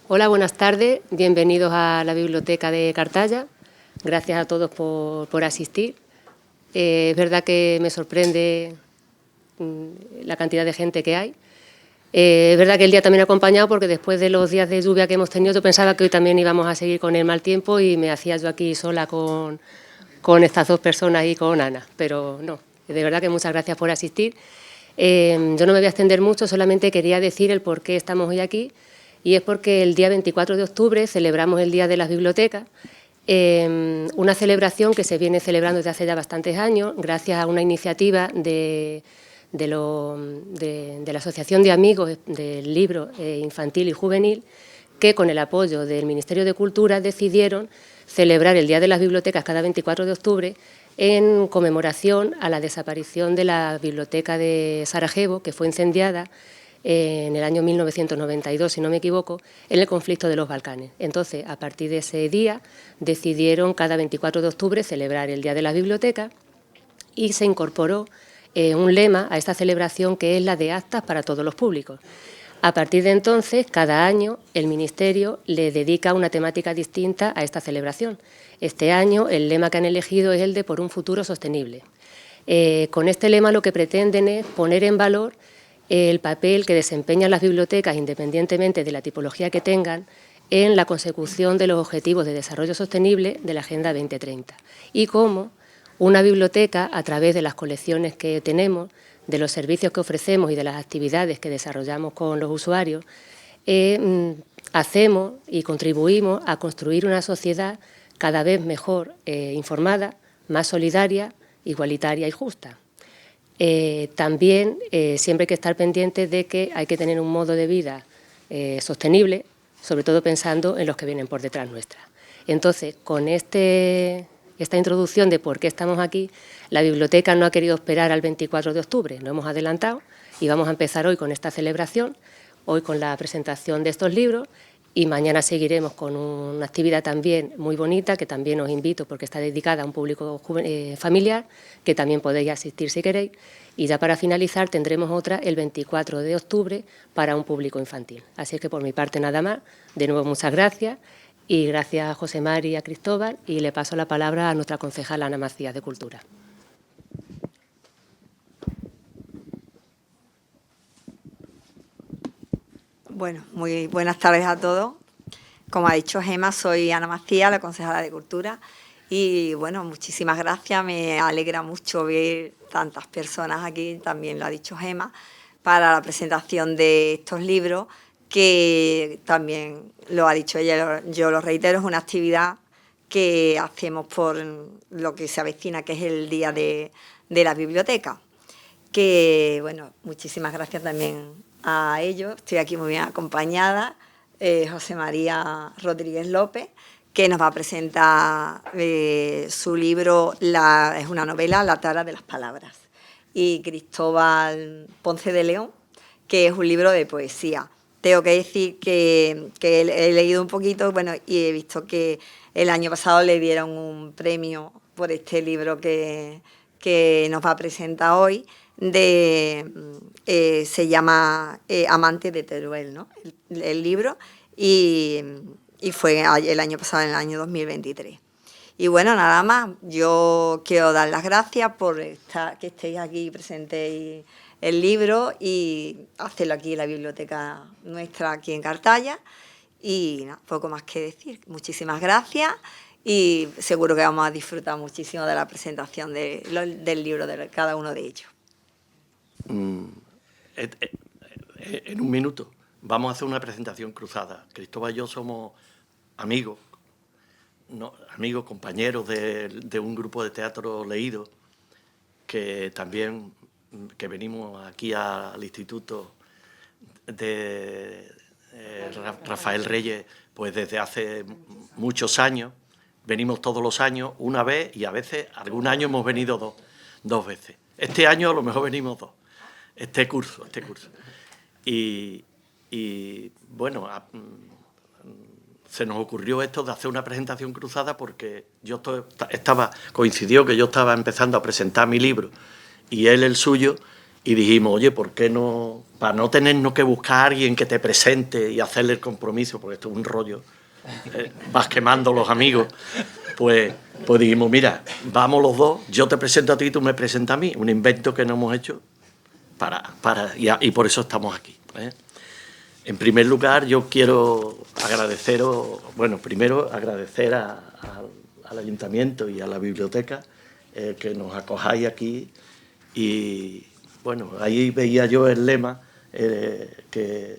Hola, buenas tardes. Bienvenidos a la Biblioteca de Cartaya. Gracias a todos por asistir. Es verdad que me sorprende la cantidad de gente que hay. Es verdad que el día también ha acompañado porque después de los días de lluvia que hemos tenido, yo pensaba que hoy también íbamos a seguir con el mal tiempo y me hacía yo aquí sola con estas dos personas y con Ana, pero no. De verdad que muchas gracias por asistir. Yo no me voy a extender mucho, solamente quería decir el por qué estamos hoy aquí, y es porque el día 24 de octubre celebramos el Día de las Bibliotecas, una celebración que se viene celebrando desde hace ya bastantes años, gracias a una iniciativa de la Asociación de Amigos del Libro Infantil y Juvenil, que con el apoyo del Ministerio de Cultura decidieron celebrar el Día de las Bibliotecas cada 24 de octubre en conmemoración a la desaparición de la biblioteca de Sarajevo, que fue incendiada en el año 1992, si no me equivoco, en el conflicto de los Balcanes. Entonces, a partir de ese día, decidieron cada 24 de octubre celebrar el Día de las Bibliotecas y se incorporó un lema a esta celebración que es la de actas para todos los públicos. A partir de entonces, cada año, el Ministerio le dedica una temática distinta a esta celebración. Este año, el lema que han elegido es el de Por un futuro sostenible. Con este lema lo que pretenden es poner en valor el papel que desempeñan las bibliotecas, independientemente de la tipología que tengan, en la consecución de los objetivos de desarrollo sostenible de la Agenda 2030. Y cómo una biblioteca, a través de las colecciones que tenemos, de los servicios que ofrecemos y de las actividades que desarrollamos con los usuarios, hacemos y contribuimos a construir una sociedad cada vez mejor informada, más solidaria, igualitaria y justa. También siempre hay que estar pendientes de que hay que tener un modo de vida sostenible, sobre todo pensando en los que vienen por detrás nuestra. Entonces, con esta introducción de por qué estamos aquí, la biblioteca no ha querido esperar al 24 de octubre, lo hemos adelantado y vamos a empezar hoy con esta celebración, hoy con la presentación de estos libros, y mañana seguiremos con una actividad también muy bonita, que también os invito porque está dedicada a un público familiar, que también podéis asistir si queréis. Y ya para finalizar tendremos otra el 24 de octubre para un público infantil. Así es que por mi parte nada más. De nuevo muchas gracias y gracias a José Mari y a Cristóbal, y le paso la palabra a nuestra concejala Ana Macías de Cultura. Bueno, muy buenas tardes a todos. Como ha dicho Gemma, soy Ana Macías, la concejala de Cultura. Y bueno, muchísimas gracias. Me alegra mucho ver tantas personas aquí, también lo ha dicho Gemma, para la presentación de estos libros, que también lo ha dicho ella, yo lo reitero, es una actividad que hacemos por lo que se avecina, que es el Día de la Biblioteca. Que, bueno, muchísimas gracias también a ellos. Estoy aquí muy bien acompañada, José María Rodríguez López, que nos va a presentar su libro, es una novela, La tara de las palabras, y Cristóbal Ponce de León, que es un libro de poesía. Tengo que decir que he leído un poquito, bueno, y he visto que el año pasado le dieron un premio por este libro que nos va a presentar hoy, se llama Amante de Teruel, ¿no? El libro, y fue el año pasado, en el año 2023. Y bueno, nada más, yo quiero dar las gracias por que estéis aquí y presentéis el libro y hacerlo aquí en la biblioteca nuestra, aquí en Cartaya. Y nada, poco más que decir. Muchísimas gracias y seguro que vamos a disfrutar muchísimo de la presentación del libro de cada uno de ellos. En un minuto vamos a hacer una presentación cruzada. Cristóbal y yo somos amigos, compañeros de un grupo de teatro leído, que también venimos aquí al Instituto de Rafael Reyes pues desde hace muchos años. Venimos todos los años una vez, y a veces algún año hemos venido dos veces. Este año a lo mejor venimos dos. Este curso. Y bueno, se nos ocurrió esto de hacer una presentación cruzada porque coincidió que yo estaba empezando a presentar mi libro y él el suyo, y dijimos, oye, ¿por qué no, para no tenernos que buscar a alguien que te presente y hacerle el compromiso, porque esto es un rollo, vas quemando los amigos, pues dijimos, mira, vamos los dos, yo te presento a ti y tú me presentas a mí, un invento que no hemos hecho y por eso estamos aquí, ¿eh? En primer lugar, yo quiero agradeceros, bueno, primero agradecer al Ayuntamiento y a la biblioteca que nos acojáis aquí. Y bueno, ahí veía yo el lema que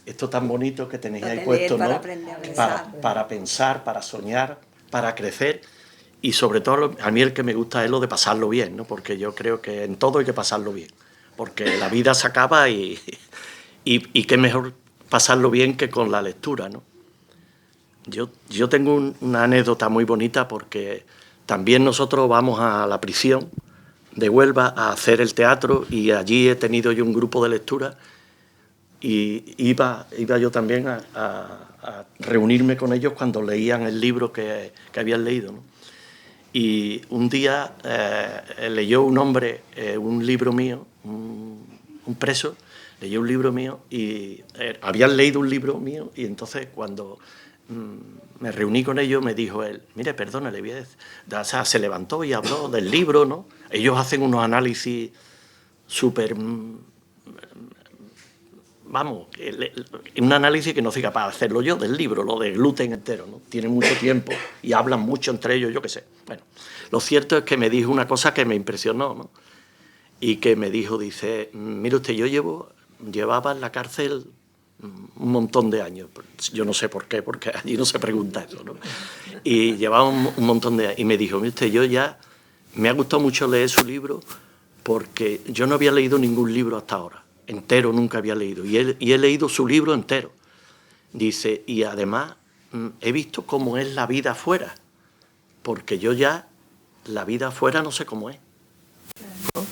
esto tan bonito que tenéis ahí puesto, ¿no? Para pensar, para soñar, para crecer. Y sobre todo, a mí el que me gusta es lo de pasarlo bien, ¿no? Porque yo creo que en todo hay que pasarlo bien. Porque la vida se acaba y qué mejor pasarlo bien que con la lectura, ¿no? Yo tengo una anécdota muy bonita porque también nosotros vamos a la prisión de Huelva a hacer el teatro y allí he tenido yo un grupo de lectura y iba yo también a reunirme con ellos cuando leían el libro que habían leído, ¿no? Y un día leyó un hombre un libro mío, un preso, leyó un libro mío y habían leído un libro mío y entonces cuando me reuní con ellos me dijo él, mire, perdona, le voy a decir, o sea, se levantó y habló del libro, ¿no? Ellos hacen unos análisis súper, vamos, un análisis que no soy capaz de hacerlo yo del libro, lo del gluten entero, ¿no? Tienen mucho tiempo y hablan mucho entre ellos, yo qué sé. Bueno, lo cierto es que me dijo una cosa que me impresionó, ¿no? Y que me dijo, dice, mire usted, llevaba en la cárcel un montón de años. Yo no sé por qué, porque allí no se pregunta eso, ¿no? Y llevaba un montón de años. Y me dijo, mire usted, me ha gustado mucho leer su libro porque yo no había leído ningún libro hasta ahora. Entero nunca había leído. Y he leído su libro entero. Dice, y además he visto cómo es la vida afuera. Porque la vida afuera no sé cómo es, ¿no?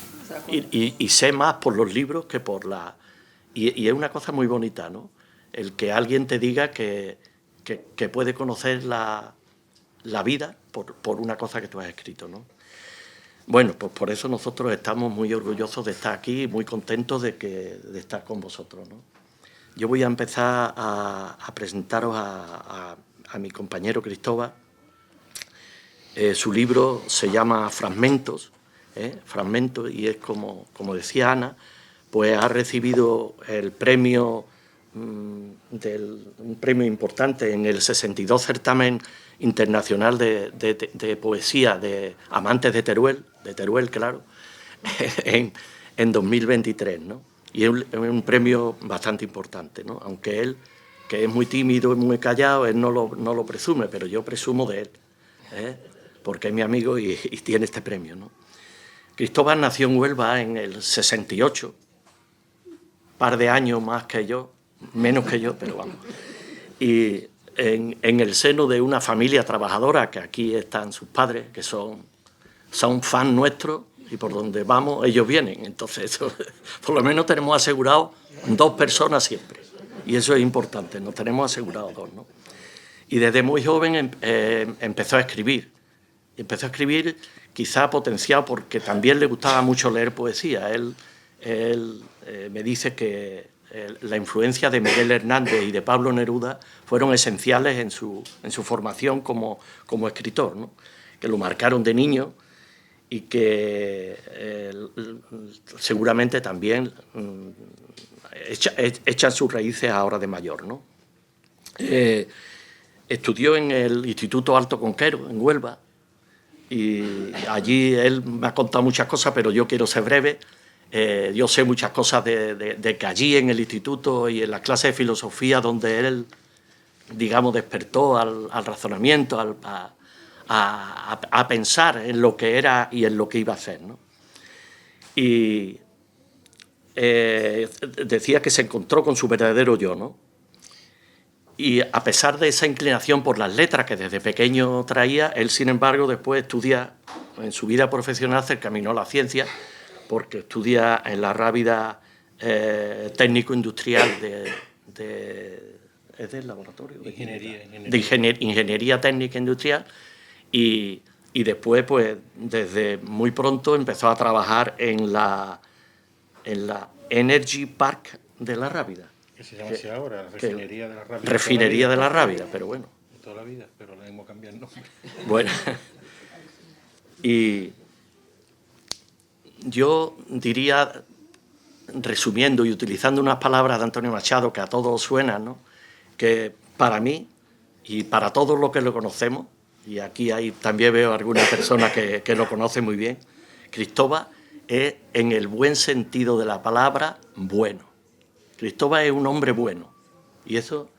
Y sé más por los libros que por la... Y es una cosa muy bonita, ¿no? El que alguien te diga que puede conocer la vida por una cosa que tú has escrito, ¿no? Bueno, pues por eso nosotros estamos muy orgullosos de estar aquí y muy contentos de estar con vosotros, ¿no? Yo voy a empezar a presentaros a mi compañero Cristóbal. Su libro se llama Fragmentos, Fragmentos, y es como decía Ana, pues ha recibido el premio, un premio importante en el 62 certamen internacional de poesía de Amantes de Teruel, claro, en 2023, ¿no? Y es un premio bastante importante, ¿no? Aunque él, que es muy tímido y muy callado, él no lo presume, pero yo presumo de él, porque es mi amigo y tiene este premio, ¿no? Cristóbal nació en Huelva en el 68, par de años más que yo, menos que yo, pero vamos. Y en el seno de una familia trabajadora, que aquí están sus padres, que son fans nuestros, y por donde vamos ellos vienen. Entonces, eso, por lo menos tenemos asegurado 2 personas siempre. Y eso es importante, nos tenemos asegurados 2, ¿no? Y desde muy joven empezó a escribir. Empezó a escribir quizá potenciado porque también le gustaba mucho leer poesía. Él me dice que la influencia de Miguel Hernández y de Pablo Neruda fueron esenciales en su formación como escritor, ¿no? Que lo marcaron de niño y que seguramente también echan sus raíces ahora de mayor, ¿no? Estudió en el Instituto Alto Conquero, en Huelva, y allí él me ha contado muchas cosas, pero yo quiero ser breve. Yo sé muchas cosas de que allí en el instituto y en las clases de filosofía donde él, digamos, despertó al razonamiento, a pensar en lo que era y en lo que iba a hacer, ¿no? Y decía que se encontró con su verdadero yo, ¿no? Y a pesar de esa inclinación por las letras que desde pequeño traía, él, sin embargo, después estudia, en su vida profesional, se encaminó a la ciencia, porque estudia en la Rábida técnico-industrial ¿es del laboratorio? Ingeniería. De ingeniería técnica industrial, y y después, pues, desde muy pronto empezó a trabajar en la Energy Park de La Rábida. Que se llama así ahora, la refinería de La Rábida. Refinería de La Rábida, pero bueno. De toda la vida, pero le hemos cambiado el nombre. Bueno, y yo diría, resumiendo y utilizando unas palabras de Antonio Machado que a todos suenan, ¿no?, que para mí y para todos los que lo conocemos, y aquí también veo algunas personas que lo conocen muy bien, Cristóbal es, en el buen sentido de la palabra, bueno. Cristóbal es un hombre bueno, y eso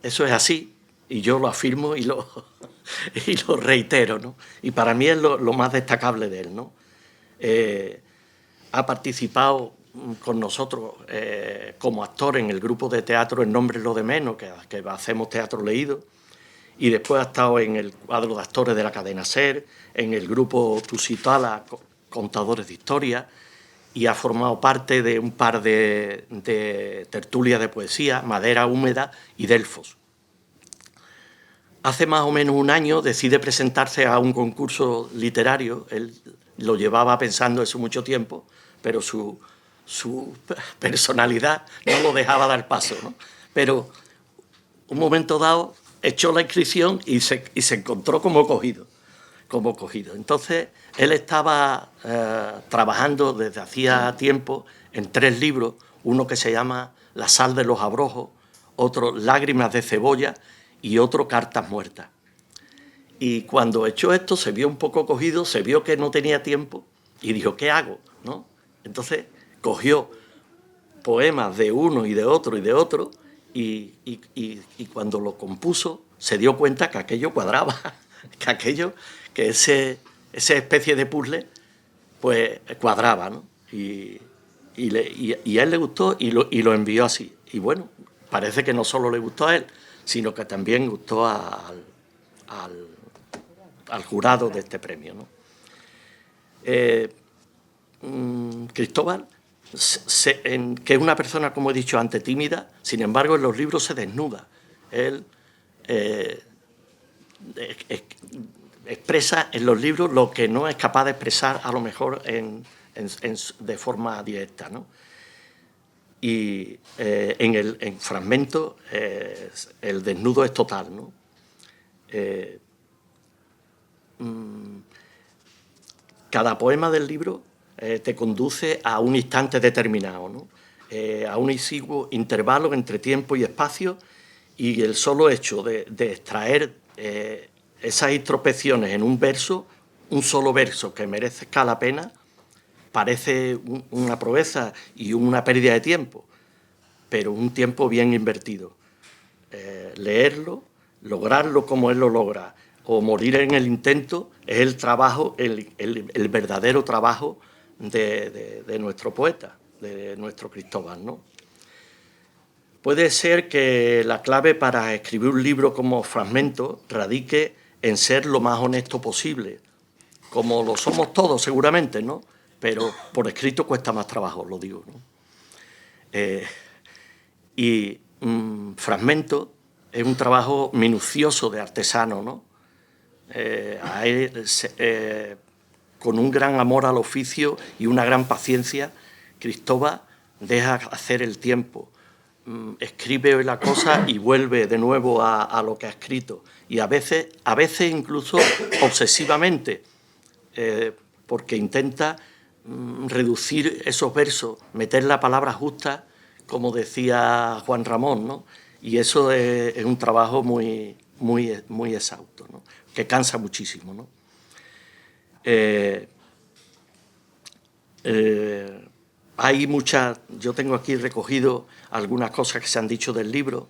es así, y yo lo afirmo y lo reitero, ¿no? Y para mí es lo más destacable de él, ¿no? Ha participado con nosotros como actor en el grupo de teatro El nombre es lo de menos, que hacemos teatro leído, y después ha estado en el cuadro de actores de la cadena SER, en el grupo Tusitala, contadores de historia, y ha formado parte de un par de tertulias de poesía, Madera Húmeda y Delfos. Hace más o menos un año decide presentarse a un concurso literario. Él lo llevaba pensando eso mucho tiempo, pero su personalidad no lo dejaba dar paso, ¿no? Pero un momento dado echó la inscripción y se encontró como cogido. Entonces, él estaba trabajando desde hacía tiempo en 3 libros, uno que se llama La sal de los abrojos, otro Lágrimas de cebolla y otro Cartas muertas. Y cuando echó esto se vio un poco cogido, se vio que no tenía tiempo y dijo, ¿qué hago?, ¿no? Entonces cogió poemas de uno y de otro y cuando lo compuso se dio cuenta que aquello cuadraba, que esa especie de puzzle pues cuadraba, ¿no? Y a él le gustó y lo envió así. Y bueno, parece que no solo le gustó a él, sino que también gustó al jurado de este premio, ¿no? Cristóbal, que es una persona, como he dicho antes, tímida, sin embargo en los libros se desnuda. Él expresa en los libros lo que no es capaz de expresar a lo mejor de forma directa, ¿no? Y en Fragmento el desnudo es total, ¿no? Cada poema del libro te conduce a un instante determinado, ¿no? A un exiguo intervalo entre tiempo y espacio, y el solo hecho de extraer esas introspecciones en un verso, un solo verso que merezca la pena, parece una proeza y una pérdida de tiempo, pero un tiempo bien invertido. Leerlo, lograrlo como él lo logra, o morir en el intento, es el trabajo, el verdadero trabajo de nuestro poeta, de nuestro Cristóbal, ¿no? Puede ser que la clave para escribir un libro como Fragmento radique en ser lo más honesto posible, como lo somos todos seguramente, ¿no? Pero por escrito cuesta más trabajo, lo digo, ¿no? Fragmento es un trabajo minucioso de artesano, ¿no? Con un gran amor al oficio y una gran paciencia, Cristóbal deja hacer el tiempo, escribe la cosa y vuelve de nuevo a lo que ha escrito, y a veces incluso obsesivamente, porque intenta reducir esos versos, meter la palabra justa, como decía Juan Ramón, ¿no? Y eso es un trabajo muy exhausto, ¿no? Que cansa muchísimo, ¿no? Hay muchas, yo tengo aquí recogido algunas cosas que se han dicho del libro.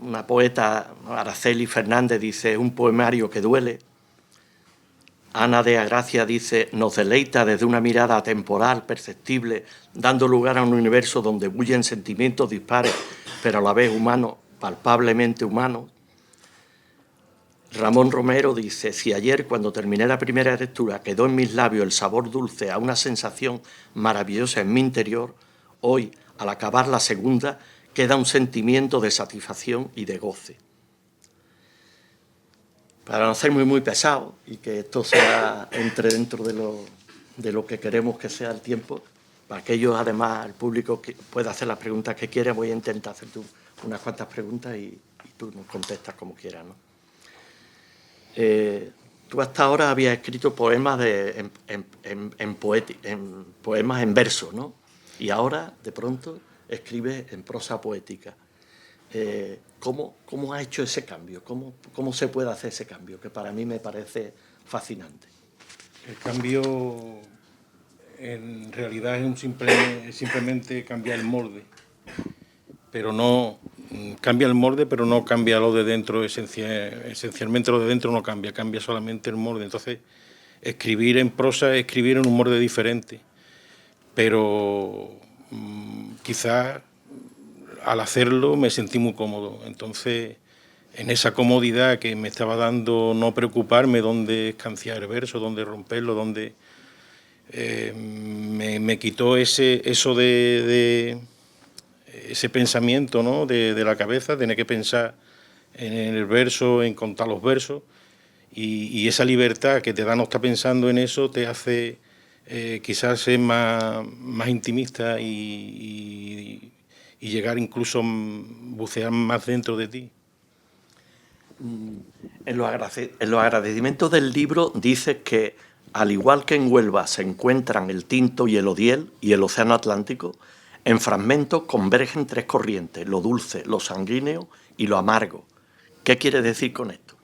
Una poeta, Araceli Fernández, dice, un poemario que duele. Ana de Agracia dice, nos deleita desde una mirada atemporal, perceptible, dando lugar a un universo donde bullen sentimientos dispares, pero a la vez humanos, palpablemente humanos. Ramón Romero dice, si ayer cuando terminé la primera lectura quedó en mis labios el sabor dulce a una sensación maravillosa en mi interior, hoy, al acabar la segunda, queda un sentimiento de satisfacción y de goce. para no ser muy pesado y que esto sea entre dentro de lo que queremos que sea el tiempo, para que ellos, además, el público que pueda hacer las preguntas que quiera, voy a intentar hacer unas cuantas preguntas y tú nos contestas como quieras, ¿no? Tú hasta ahora habías escrito poemas en poemas en verso, ¿no? Y ahora, de pronto, escribes en prosa poética. ¿Cómo has hecho ese cambio? ¿Cómo se puede hacer ese cambio? Que para mí me parece fascinante. El cambio, en realidad, es simplemente cambiar el molde. Pero no cambia el molde, pero no cambia lo de dentro. Esencialmente lo de dentro no cambia, cambia solamente el molde. Entonces, escribir en prosa es escribir en un molde diferente. Pero quizás al hacerlo me sentí muy cómodo. Entonces, en esa comodidad que me estaba dando no preocuparme dónde escanciar el verso, dónde romperlo, dónde me quitó ese pensamiento, ¿no?, de la cabeza, tener que pensar en el verso, en contar los versos, y esa libertad que te da no estar pensando en eso te hace quizás ser más intimista y llegar incluso a bucear más dentro de ti. En los agradecimientos del libro dices que, al igual que en Huelva se encuentran el Tinto y el Odiel y el Océano Atlántico, en Fragmentos convergen tres corrientes: lo dulce, lo sanguíneo y lo amargo. ¿Qué quiere decir con esto?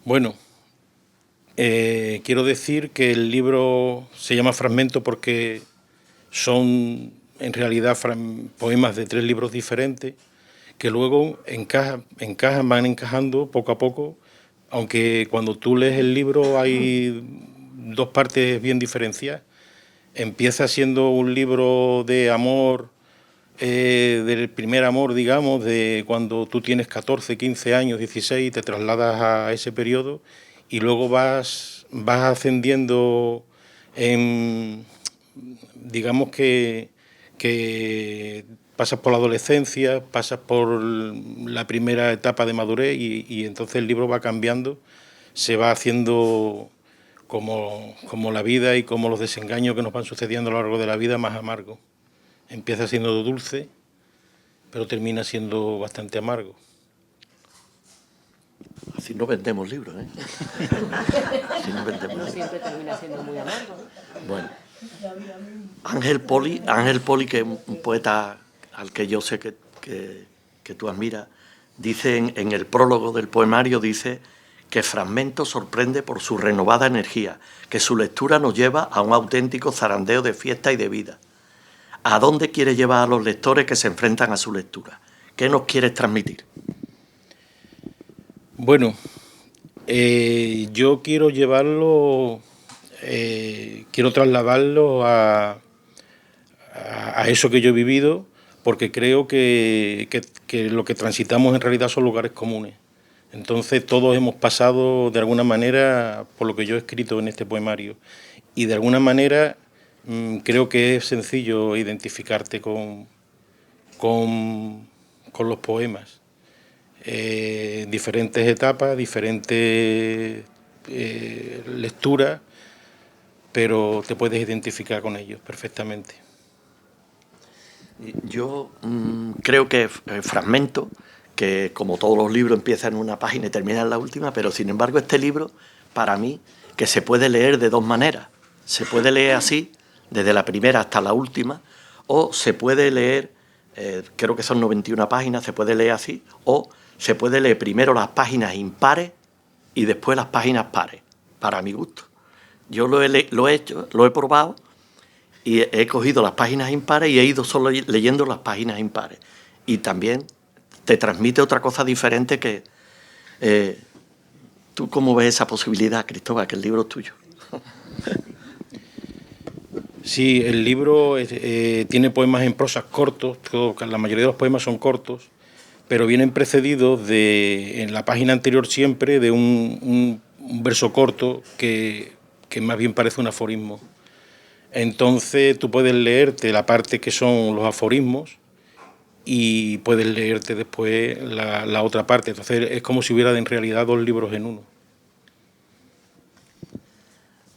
Bueno, quiero decir que el libro se llama Fragmentos porque son en realidad poemas de tres libros diferentes que luego van encajando poco a poco, aunque cuando tú lees el libro hay dos partes bien diferenciadas. Empieza siendo un libro de amor, del primer amor, digamos, de cuando tú tienes 14, 15 años, 16, y te trasladas a ese periodo, y luego vas ascendiendo digamos que pasas por la adolescencia, pasas por la primera etapa de madurez y entonces el libro va cambiando, se va haciendo como la vida y como los desengaños que nos van sucediendo a lo largo de la vida más amargo. Empieza siendo dulce, pero termina siendo bastante amargo. Así no vendemos libros, ¿eh? Así no vendemos libros. Siempre termina siendo muy amargo. Bueno, Ángel Poli, que es un poeta al que yo sé que tú admiras, dice en el prólogo del poemario, dice que Fragmentos sorprende por su renovada energía, que su lectura nos lleva a un auténtico zarandeo de fiesta y de vida. ¿A dónde quiere llevar a los lectores que se enfrentan a su lectura? ¿Qué nos quieres transmitir? Bueno, yo quiero llevarlo, quiero trasladarlo a eso que yo he vivido, porque creo que lo que transitamos en realidad son lugares comunes. Entonces todos hemos pasado de alguna manera por lo que yo he escrito en este poemario, y de alguna manera creo que es sencillo identificarte con los poemas. Diferentes etapas, diferentes lecturas, pero te puedes identificar con ellos perfectamente. Yo creo que Fragmentos, que como todos los libros empieza en una página y termina en la última, pero sin embargo este libro, para mí, que se puede leer de dos maneras. Se puede leer así, desde la primera hasta la última, o se puede leer, creo que son 91 páginas, se puede leer así, o se puede leer primero las páginas impares y después las páginas pares, para mi gusto. Yo lo he hecho, lo he probado, y he cogido las páginas impares y he ido solo leyendo las páginas impares. Y también te transmite otra cosa diferente que... ¿Tú cómo ves esa posibilidad, Cristóbal, que el libro es tuyo? Sí, el libro tiene poemas en prosa cortos, la mayoría de los poemas son cortos, pero vienen precedidos en la página anterior siempre, de un verso corto que más bien parece un aforismo. Entonces tú puedes leerte la parte que son los aforismos y puedes leerte después la otra parte. Entonces es como si hubiera en realidad dos libros en uno.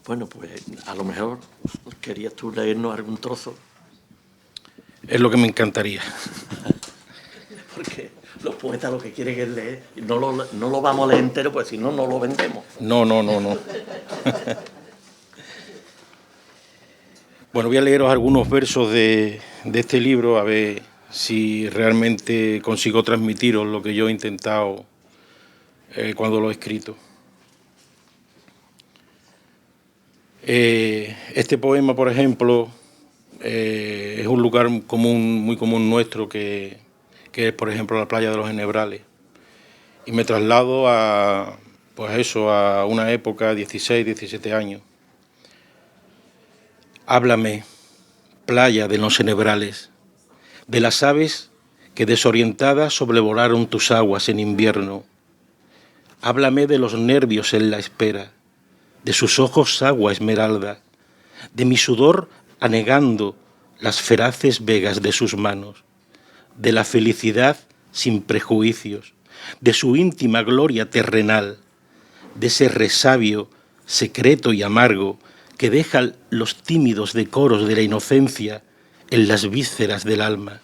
Bueno, pues a lo mejor querías tú leernos algún trozo. Es lo que me encantaría. Porque los poetas lo que quieren es leer. No lo vamos a leer entero, pues si no, no lo vendemos. No. Bueno, voy a leeros algunos versos de este libro, a ver si realmente consigo transmitiros lo que yo he intentado cuando lo he escrito. Este poema, por ejemplo, es un lugar muy común nuestro, que es, por ejemplo, la playa de los Enhebrales. Y me traslado a una época, 16, 17 años. Háblame, playa de los Enhebrales, de las aves que desorientadas sobrevolaron tus aguas en invierno. Háblame de los nervios en la espera, de sus ojos agua esmeralda, de mi sudor anegando las feraces vegas de sus manos, de la felicidad sin prejuicios, de su íntima gloria terrenal, de ese resabio secreto y amargo que deja los tímidos decoros de la inocencia en las vísceras del alma.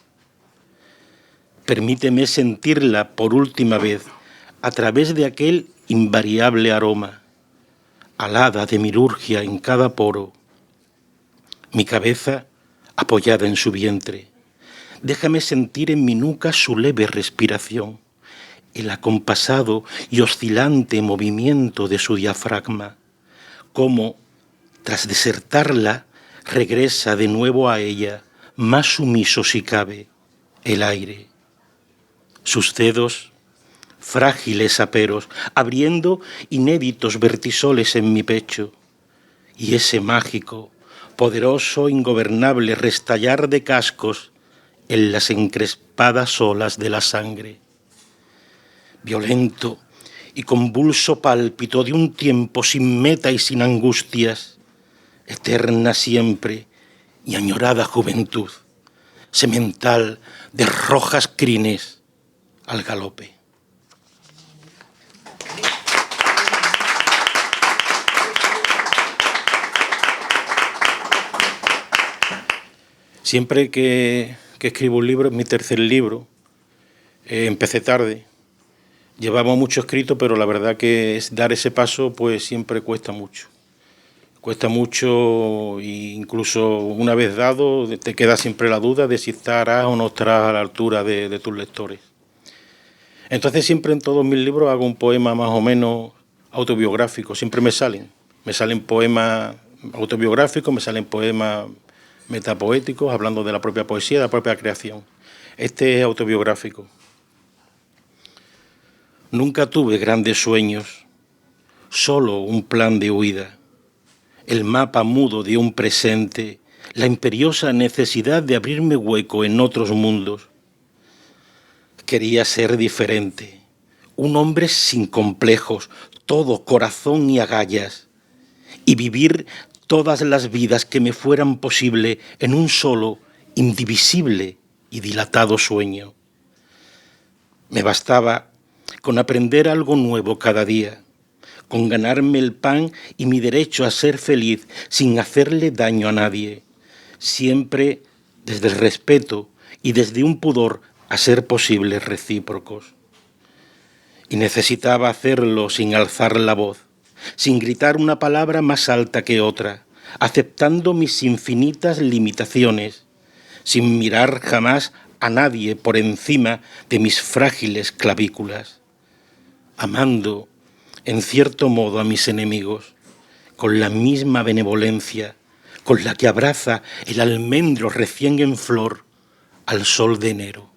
Permíteme sentirla por última vez a través de aquel invariable aroma, alada de milurgia en cada poro, mi cabeza apoyada en su vientre. Déjame sentir en mi nuca su leve respiración, el acompasado y oscilante movimiento de su diafragma, cómo, tras desertarla, regresa de nuevo a ella, más sumiso si cabe, el aire. Sus dedos, frágiles aperos, abriendo inéditos vertisoles en mi pecho, y ese mágico, poderoso, ingobernable restallar de cascos en las encrespadas olas de la sangre. Violento y convulso pálpito de un tiempo sin meta y sin angustias, eterna siempre y añorada juventud, semental de rojas crines al galope. Siempre que escribo un libro, es mi tercer libro, empecé tarde, llevaba mucho escrito, pero la verdad que dar ese paso pues siempre cuesta mucho. Cuesta mucho, e incluso una vez dado te queda siempre la duda de si estarás o no estarás a la altura de tus lectores. Entonces siempre en todos mis libros hago un poema más o menos autobiográfico, siempre me salen poemas autobiográficos, me salen poemas metapoéticos, hablando de la propia poesía, de la propia creación. Este es autobiográfico. Nunca tuve grandes sueños, solo un plan de huida, el mapa mudo de un presente, la imperiosa necesidad de abrirme hueco en otros mundos. Quería ser diferente, un hombre sin complejos, todo corazón y agallas, y vivir todas las vidas que me fueran posible en un solo, indivisible y dilatado sueño. Me bastaba con aprender algo nuevo cada día, con ganarme el pan y mi derecho a ser feliz sin hacerle daño a nadie, siempre desde el respeto y desde un pudor a ser posibles recíprocos. Y necesitaba hacerlo sin alzar la voz, sin gritar una palabra más alta que otra, aceptando mis infinitas limitaciones, sin mirar jamás a nadie por encima de mis frágiles clavículas, amando en cierto modo a mis enemigos, con la misma benevolencia con la que abraza el almendro recién en flor al sol de enero.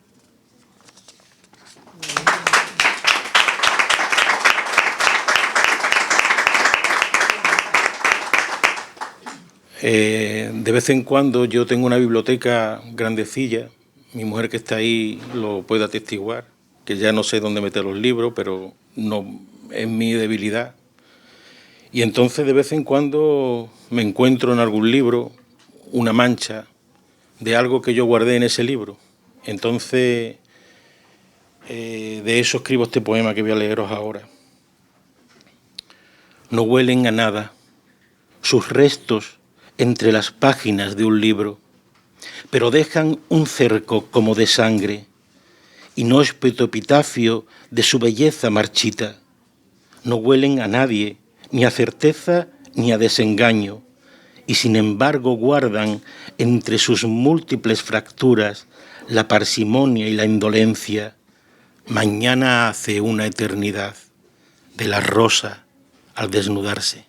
De vez en cuando yo tengo una biblioteca grandecilla, mi mujer que está ahí lo puede atestiguar, que ya no sé dónde meter los libros, pero no es mi debilidad. Y entonces de vez en cuando me encuentro en algún libro una mancha de algo que yo guardé en ese libro. Entonces, de eso escribo este poema que voy a leeros ahora. No huelen a nada sus restos entre las páginas de un libro, pero dejan un cerco como de sangre, inhóspito epitafio de su belleza marchita. No huelen a nadie, ni a certeza ni a desengaño, y sin embargo guardan entre sus múltiples fracturas la parsimonia y la indolencia. Mañana hace una eternidad de la rosa al desnudarse.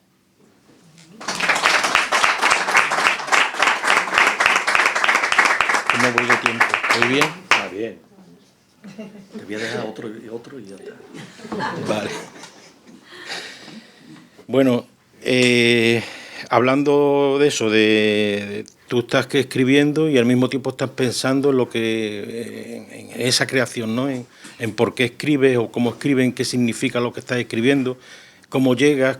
¿Cómo voy de tiempo? ¿Muy bien? Está bien. Te voy a dejar otro y ya está. Vale. Bueno, hablando de eso, tú estás escribiendo y al mismo tiempo estás pensando en lo que en esa creación, ¿no? En por qué escribes o cómo escriben, qué significa lo que estás escribiendo, cómo llegas,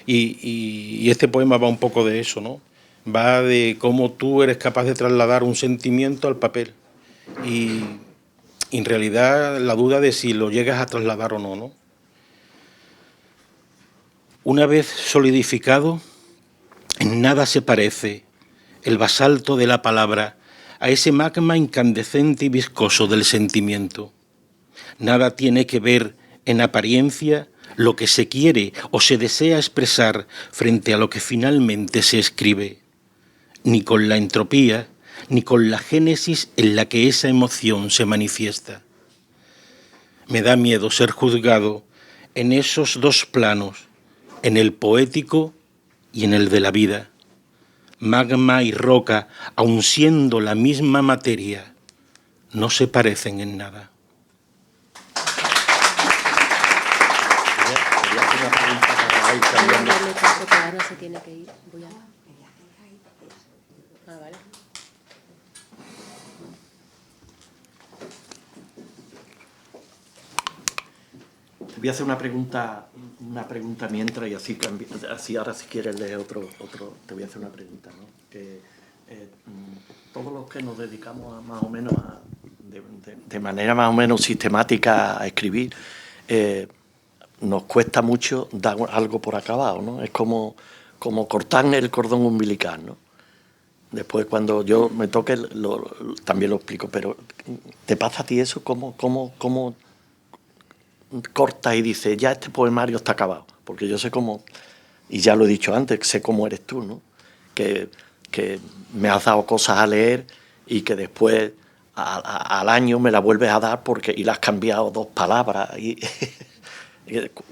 y este poema va un poco de eso, ¿no? Va de cómo tú eres capaz de trasladar un sentimiento al papel y en realidad la duda de si lo llegas a trasladar o no, ¿no? Una vez solidificado, en nada se parece el basalto de la palabra a ese magma incandescente y viscoso del sentimiento. Nada tiene que ver en apariencia lo que se quiere o se desea expresar frente a lo que finalmente se escribe, ni con la entropía, ni con la génesis en la que esa emoción se manifiesta. Me da miedo ser juzgado en esos dos planos, en el poético y en el de la vida. Magma y roca, aun siendo la misma materia, no se parecen en nada. Quería hacer una pregunta para ir cambiando. Darle paso, que Ana se tiene que ir. Voy a... Ah, vale. Te voy a hacer una pregunta mientras y así ahora si quieres leer otro, te voy a hacer una pregunta, ¿no? Que todos los que nos dedicamos más o menos de manera más o menos sistemática a escribir, nos cuesta mucho dar algo por acabado, ¿no? Es como cortar el cordón umbilical, ¿no? Después cuando yo me toque también lo explico, pero ¿te pasa a ti eso? ¿Cómo cortas y dices, ya este poemario está acabado? Porque yo sé cómo, y ya lo he dicho antes, sé cómo eres tú, ¿no? Que me has dado cosas a leer y que después al año me las vuelves a dar y le has cambiado 2 palabras. Y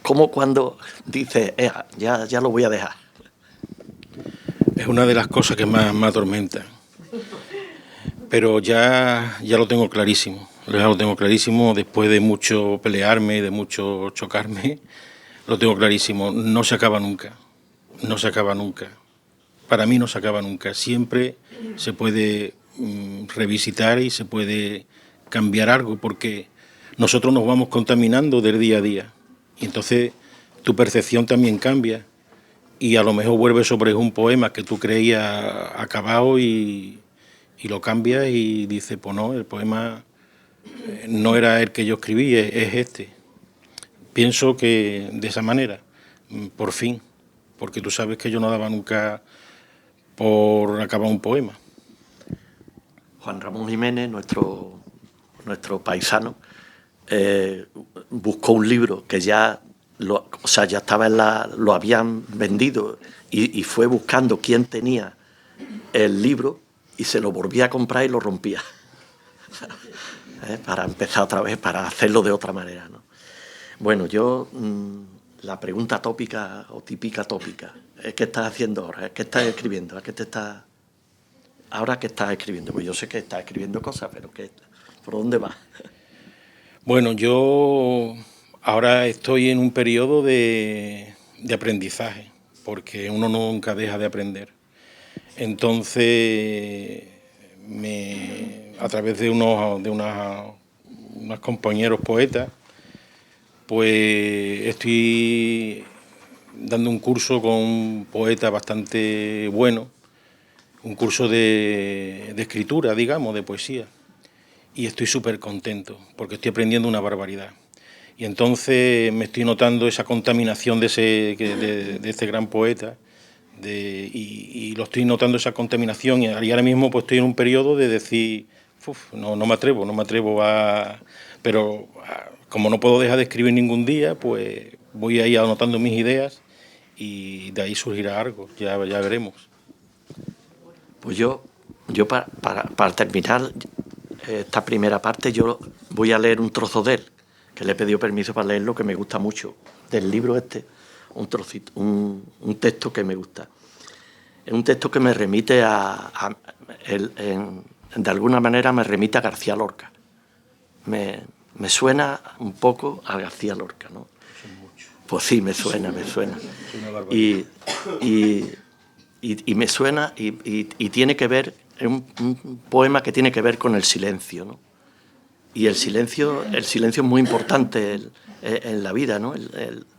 ¿cómo cuando dices, ya lo voy a dejar? Es una de las cosas que más me atormentan. Pero ya lo tengo clarísimo. Ya lo tengo clarísimo después de mucho pelearme, de mucho chocarme. Lo tengo clarísimo. No se acaba nunca. No se acaba nunca. Para mí no se acaba nunca. Siempre se puede revisitar y se puede cambiar algo porque nosotros nos vamos contaminando del día a día. Y entonces tu percepción también cambia. Y a lo mejor vuelves sobre un poema que tú creías acabado y lo cambias y dices, pues no, el poema no era el que yo escribí, es este. Pienso que de esa manera, por fin, porque tú sabes que yo no daba nunca por acabar un poema. Juan Ramón Jiménez, nuestro paisano, buscó un libro que ya estaba lo habían vendido y fue buscando quién tenía el libro y se lo volvía a comprar y lo rompía. Para empezar otra vez, para hacerlo de otra manera, ¿no? Bueno, yo, la pregunta tópica o típica tópica, ¿qué estás haciendo ahora? ¿Qué estás escribiendo? ¿Ahora qué estás escribiendo? Pues yo sé que estás escribiendo cosas, pero ¿por dónde vas? Bueno, yo ahora estoy en un periodo de aprendizaje, porque uno nunca deja de aprender. Entonces, a través de unos compañeros poetas, pues estoy dando un curso con un poeta bastante bueno, un curso de escritura, digamos, de poesía. y estoy súper contento porque estoy aprendiendo una barbaridad. Y entonces me estoy notando esa contaminación de este gran poeta y lo estoy notando esa contaminación y ahora mismo pues estoy en un periodo de decir, no me atrevo a... Pero como no puedo dejar de escribir ningún día, pues voy a ir anotando mis ideas y de ahí surgirá algo, ya veremos. Pues yo para terminar esta primera parte, yo voy a leer un trozo de él, que le he pedido permiso para leerlo, que me gusta mucho, del libro este, un trocito, un texto que me gusta. Es un texto que me remite de alguna manera me remite a García Lorca. Me suena un poco a García Lorca, ¿no? Pues sí, me suena. Y me suena y tiene que ver, es un poema que tiene que ver con el silencio, ¿no? Y el silencio es muy importante en la vida, ¿no?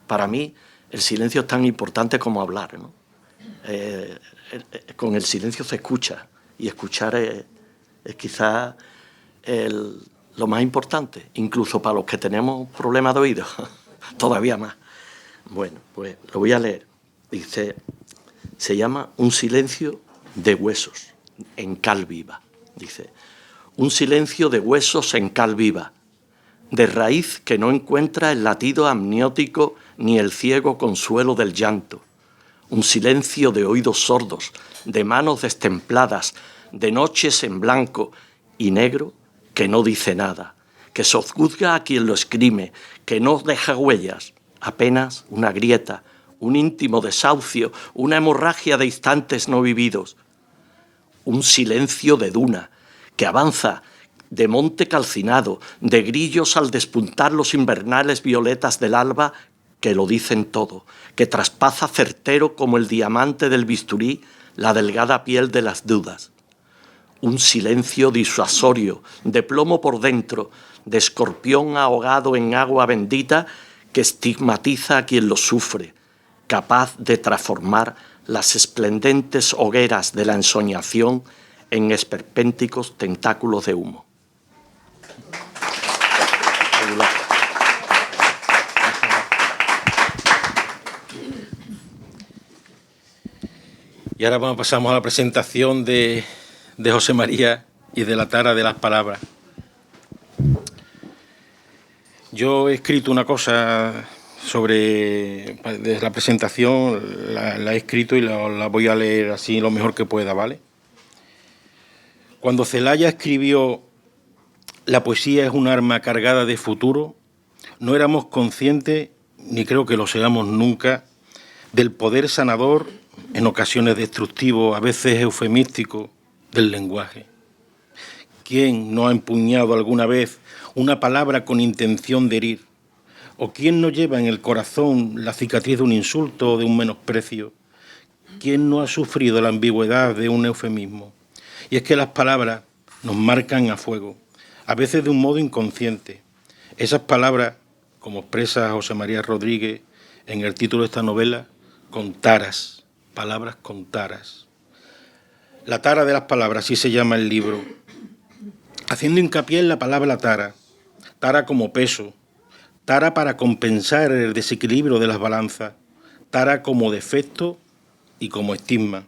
Para mí el silencio es tan importante como hablar, ¿no? Con el silencio se escucha y escuchar es quizás lo más importante, incluso para los que tenemos problemas de oído, todavía más. Bueno, pues lo voy a leer. Dice, se llama Un silencio de huesos en cal viva. Dice, un silencio de huesos en cal viva, de raíz que no encuentra el latido amniótico ni el ciego consuelo del llanto. Un silencio de oídos sordos, de manos destempladas, de noches en blanco y negro que no dice nada, que sojuzga a quien lo escribe, que no deja huellas, apenas una grieta, un íntimo desahucio, una hemorragia de instantes no vividos. Un silencio de duna, que avanza de monte calcinado, de grillos al despuntar los invernales violetas del alba, que lo dicen todo, que traspasa certero como el diamante del bisturí la delgada piel de las dudas. Un silencio disuasorio, de plomo por dentro, de escorpión ahogado en agua bendita, que estigmatiza a quien lo sufre, capaz de transformar las esplendentes hogueras de la ensoñación en esperpénticos tentáculos de humo. Y ahora pasamos a la presentación de José María y de la tara de las palabras. Yo he escrito una cosa sobre la presentación, la he escrito y la voy a leer así lo mejor que pueda, ¿vale? Cuando Celaya escribió «La poesía es un arma cargada de futuro», no éramos conscientes, ni creo que lo seamos nunca, del poder sanador, en ocasiones destructivo, a veces eufemístico, del lenguaje. ¿Quién no ha empuñado alguna vez una palabra con intención de herir? ¿O quién no lleva en el corazón la cicatriz de un insulto o de un menosprecio? ¿Quién no ha sufrido la ambigüedad de un eufemismo? Y es que las palabras nos marcan a fuego, a veces de un modo inconsciente. Esas palabras, como expresa José María Rodríguez en el título de esta novela, con taras, palabras con taras. La tara de las palabras, así se llama el libro, haciendo hincapié en la palabra tara, tara como peso, tara para compensar el desequilibrio de las balanzas, tara como defecto y como estigma.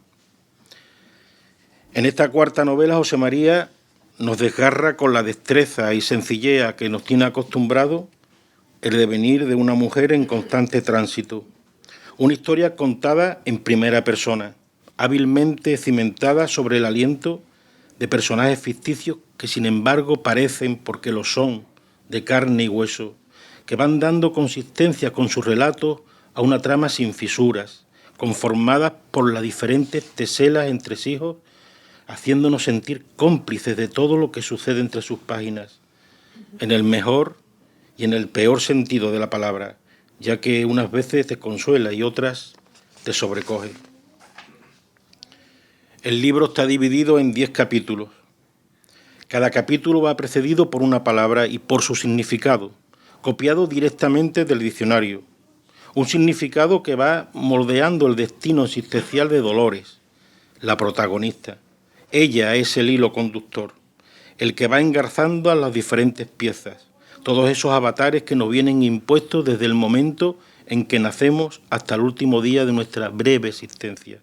En esta cuarta novela, José María nos desgarra con la destreza y sencillez a que nos tiene acostumbrado el devenir de una mujer en constante tránsito. Una historia contada en primera persona, hábilmente cimentada sobre el aliento de personajes ficticios que sin embargo parecen, porque lo son, de carne y hueso, que van dando consistencia con sus relatos a una trama sin fisuras, conformada por las diferentes teselas entresijos, haciéndonos sentir cómplices de todo lo que sucede entre sus páginas, en el mejor y en el peor sentido de la palabra, ya que unas veces te consuela y otras te sobrecoge. El libro está dividido en 10 capítulos. Cada capítulo va precedido por una palabra y por su significado, copiado directamente del diccionario. Un significado que va moldeando el destino existencial de Dolores, la protagonista. Ella es el hilo conductor. el que va engarzando a las diferentes piezas, todos esos avatares que nos vienen impuestos desde el momento en que nacemos hasta el último día de nuestra breve existencia.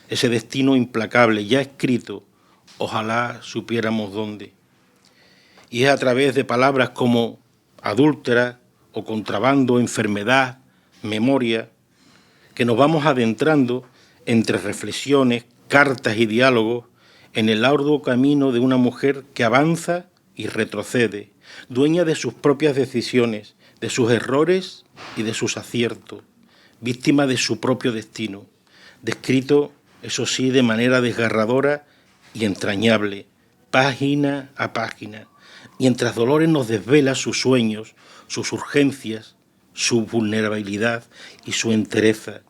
Ese destino implacable, ya escrito, ojalá supiéramos dónde. Y es a través de palabras como adúltera o contrabando, enfermedad, memoria, que nos vamos adentrando entre reflexiones, cartas y diálogos en el arduo camino de una mujer que avanza y retrocede, dueña de sus propias decisiones, de sus errores y de sus aciertos, víctima de su propio destino, descrito, eso sí, de manera desgarradora y entrañable, página a página, mientras Dolores nos desvela sus sueños, sus urgencias, su vulnerabilidad y su entereza,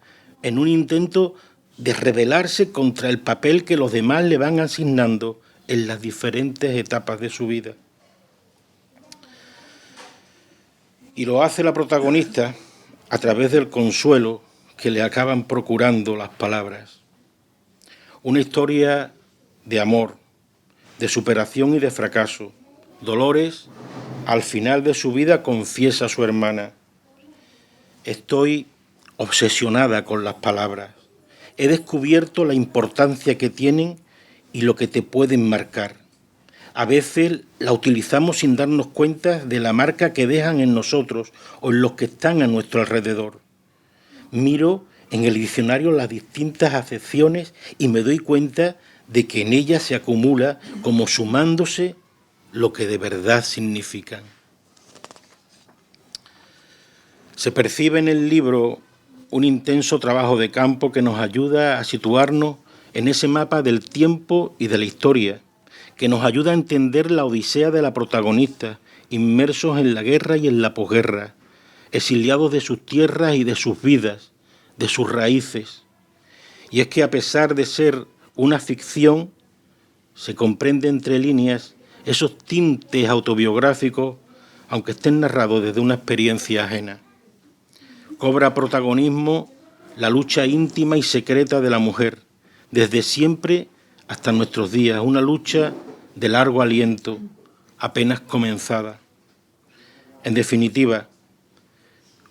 en un intento de rebelarse contra el papel que los demás le van asignando en las diferentes etapas de su vida. Y lo hace la protagonista a través del consuelo que le acaban procurando las palabras. Una historia de amor, de superación y de fracaso. Dolores, al final de su vida, confiesa a su hermana: estoy obsesionada con las palabras. He descubierto la importancia que tienen y lo que te pueden marcar. A veces la utilizamos sin darnos cuenta de la marca que dejan en nosotros o en los que están a nuestro alrededor. Miro en el diccionario las distintas acepciones y me doy cuenta de que en ellas se acumula, como sumándose, lo que de verdad significan. Se percibe en el libro un intenso trabajo de campo que nos ayuda a situarnos en ese mapa del tiempo y de la historia, que nos ayuda a entender la odisea de la protagonista, inmersos en la guerra y en la posguerra, exiliados de sus tierras y de sus vidas, de sus raíces. Y es que a pesar de ser una ficción, se comprende entre líneas esos tintes autobiográficos, aunque estén narrados desde una experiencia ajena. Cobra protagonismo la lucha íntima y secreta de la mujer, desde siempre hasta nuestros días, una lucha de largo aliento, apenas comenzada. En definitiva,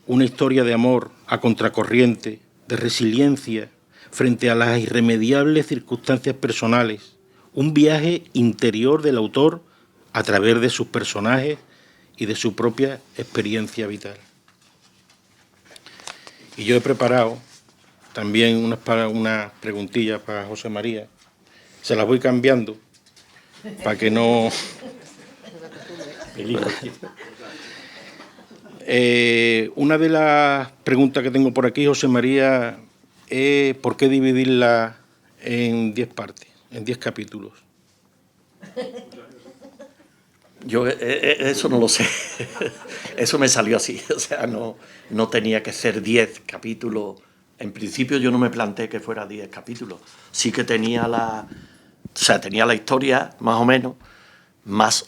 una historia de amor a contracorriente, de resiliencia frente a las irremediables circunstancias personales, un viaje interior del autor a través de sus personajes y de su propia experiencia vital. Y yo he preparado también unas preguntillas para José María. Se las voy cambiando para que no... una de las preguntas que tengo por aquí, José María, es ¿por qué dividirla en 10 partes, en 10 capítulos? Yo eso no lo sé. Eso me salió así. O sea, no tenía que ser 10 capítulos. En principio yo no me planteé que fuera 10 capítulos. Sí que tenía la historia, más o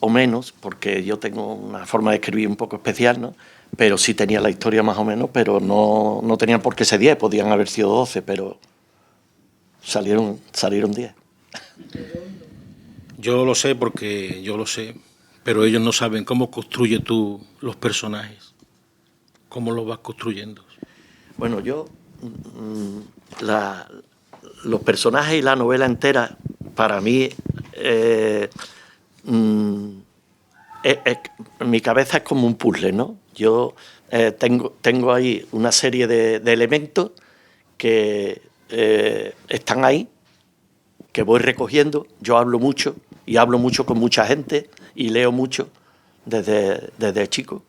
menos, porque yo tengo una forma de escribir un poco especial, ¿no? Pero sí tenía la historia más o menos, pero no tenían por qué ser 10, podían haber sido 12, pero salieron 10. Yo lo sé porque yo lo sé, pero ellos no saben cómo construyes tú los personajes, cómo los vas construyendo. Bueno, los personajes y la novela entera, para mí, mi cabeza es como un puzzle, ¿no? Yo tengo ahí una serie de elementos que están ahí, que voy recogiendo. Yo hablo mucho y hablo mucho con mucha gente y leo mucho desde chico.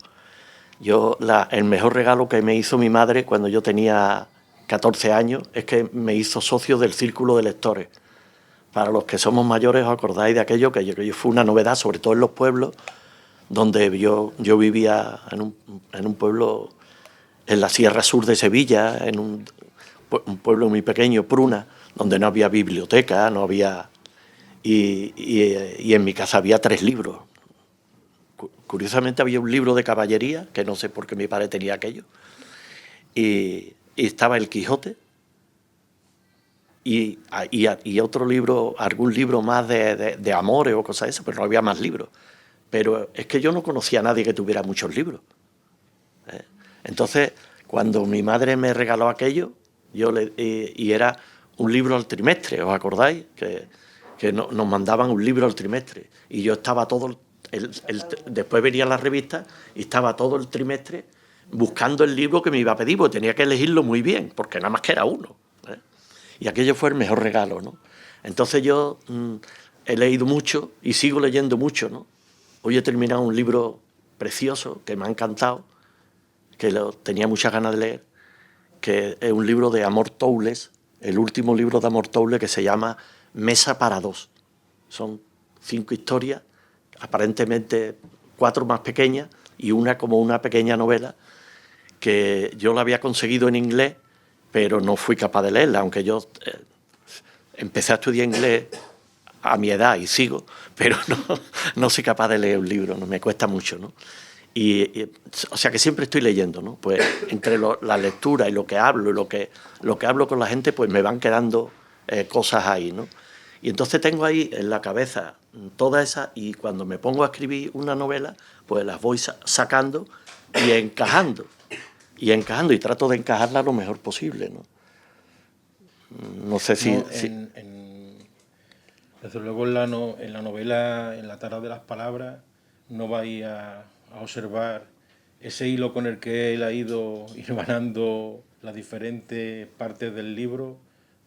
El mejor regalo que me hizo mi madre cuando yo tenía 14 años es que me hizo socio del Círculo de Lectores. Para los que somos mayores os acordáis de aquello que fue una novedad, sobre todo en los pueblos, donde yo vivía en un pueblo en la Sierra Sur de Sevilla, en un pueblo muy pequeño, Pruna, donde no había biblioteca, no había... Y en mi casa había 3 libros. Curiosamente había un libro de caballería, que no sé por qué mi padre tenía aquello, y estaba el Quijote, y otro libro, algún libro más de amores o cosas de esas, pero no había más libros. Pero es que yo no conocía a nadie que tuviera muchos libros. Entonces, cuando mi madre me regaló aquello, y era un libro al trimestre, ¿os acordáis? Que nos mandaban un libro al trimestre. Y yo estaba después venían las revistas y estaba todo el trimestre buscando el libro que me iba a pedir, porque tenía que elegirlo muy bien, porque nada más que era uno. Y aquello fue el mejor regalo, ¿no? Entonces yo he leído mucho y sigo leyendo mucho, ¿no? Hoy he terminado un libro precioso que me ha encantado, que tenía muchas ganas de leer, que es un libro de Amor Towles, el último libro de Amor Towles, que se llama Mesa para dos. Son 5 historias, aparentemente 4 más pequeñas y una como una pequeña novela, que yo la había conseguido en inglés, pero no fui capaz de leerla, aunque yo empecé a estudiar inglés a mi edad y sigo, pero no soy capaz de leer un libro, ¿no? Me cuesta mucho, ¿no? O sea que siempre estoy leyendo, ¿no? Pues entre la lectura y lo que hablo y lo que hablo con la gente, pues me van quedando cosas ahí, ¿no? Y entonces tengo ahí en la cabeza todas esas, y cuando me pongo a escribir una novela, pues las voy sacando y encajando y trato de encajarla lo mejor posible, ¿no? No sé si... Desde luego en la novela, en la tara de las palabras, no vais a observar ese hilo con el que él ha ido hilvanando las diferentes partes del libro.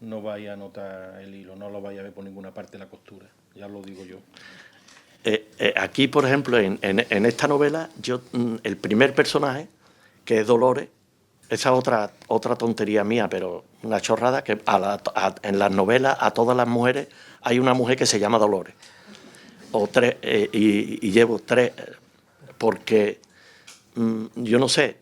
No vais a notar el hilo, no lo vais a ver por ninguna parte de la costura, ya lo digo yo. Aquí, por ejemplo, en esta novela, el primer personaje, que es Dolores, esa es otra tontería mía, pero una chorrada, que en las novelas a todas las mujeres hay una mujer que se llama Dolores. O 3, y llevo 3, porque yo no sé,